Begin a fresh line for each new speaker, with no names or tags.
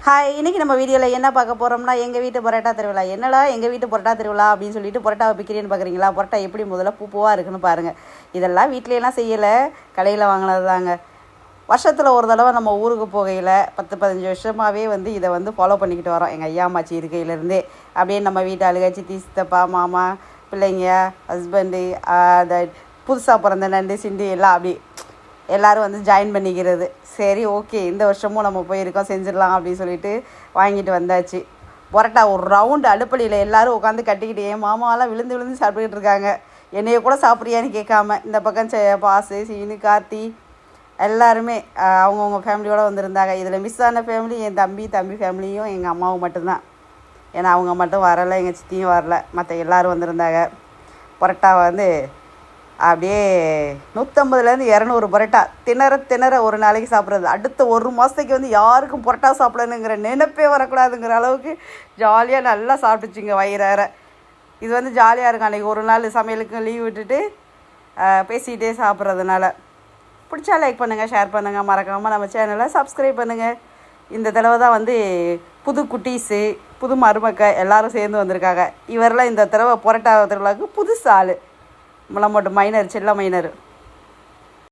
Hi, இன்றைக்கி நம்ம வீடியோவில் என்ன பார்க்க போகிறோம்னா, எங்கள் வீட்டு பரோட்டா திருவிழா. என்னடா எங்கள் வீட்டு பரோட்டா திருவிழா அப்படின்னு சொல்லிட்டு பரோட்டாவை விற்கிறேன்னு பார்க்குறீங்களா? பரோட்டா எப்படி முதல்ல பூவாக இருக்குன்னு பாருங்கள். இதெல்லாம் வீட்லையெல்லாம் செய்யலை, கடையில் வாங்கினது தாங்க. வருஷத்தில் ஒரு தடவை நம்ம ஊருக்கு போகையில் 10-15 வருஷமாகவே இதை ஃபாலோ பண்ணிக்கிட்டு வரோம். எங்கள் ஐயா அம்மாச்சி இருக்கையிலேருந்தே அப்படியே நம்ம வீட்டு அழுகா, சித்தி, சித்தப்பா, மாமா, பிள்ளைங்க, ஹஸ்பண்டு, புதுசாக பிறந்த நண்டு, சிண்டு எல்லாம் அப்படி எல்லோரும் ஜாயின் பண்ணிக்கிறது. சரி, ஓகே, இந்த வருஷமும் நம்ம போயிருக்கோம், செஞ்சிடலாம் அப்படின்னு சொல்லிட்டு வாங்கிட்டு வந்தாச்சு. பரோட்டா ஒரு ரவுண்டு அடுப்படியில் எல்லோரும் உட்காந்து கட்டிக்கிட்டு, என் மாமாவெல்லாம் விழுந்து விழுந்து சாப்பிட்டுக்கிட்டு இருக்காங்க. என்னைய கூட சாப்பிட்றியான்னு கேட்காம. இந்த பக்கம் பாசு, சீனு, கார்த்தி எல்லாருமே அவங்கவுங்க ஃபேமிலியோடு வந்திருந்தாங்க. இதில் மிஸ் ஆன ஃபேமிலி என் தம்பி ஃபேமிலியும் எங்கள் அம்மாவும் மட்டும்தான். ஏன்னா அவங்க மட்டும் வரலை, எங்கள் சித்தியும் வரலை, மற்ற எல்லோரும் வந்திருந்தாங்க. பரோட்டா அப்படியே 150-200 பரோட்டா திணற ஒரு நாளைக்கு சாப்பிட்றது. அடுத்த ஒரு மாதத்துக்கு யாருக்கும் பரோட்டா சாப்பிடணுங்கிற நினைப்பே வரக்கூடாதுங்கிற அளவுக்கு ஜாலியாக நல்லா சாப்பிட்டுச்சுங்க வயிறார. இது ஜாலியாக இருக்கும். அன்றைக்கி ஒரு நாள் சமையலுக்கு லீவ் விட்டுட்டு பேசிக்கிட்டே சாப்பிட்றதுனால. பிடிச்சா லைக் பண்ணுங்கள், ஷேர் பண்ணுங்கள், மறக்காமல் நம்ம சேனலை சப்ஸ்கிரைப் பண்ணுங்கள். இந்த தடவை தான் புது குட்டீஸு, புது மருமக்கள் எல்லோரும் சேர்ந்து வந்திருக்காங்க. இவரெல்லாம் இந்த தடவை பரோட்டா திருவிழாவுக்கு புதுசு ஆள். முளமோட்டு மைனர், செல்ல மைனர்.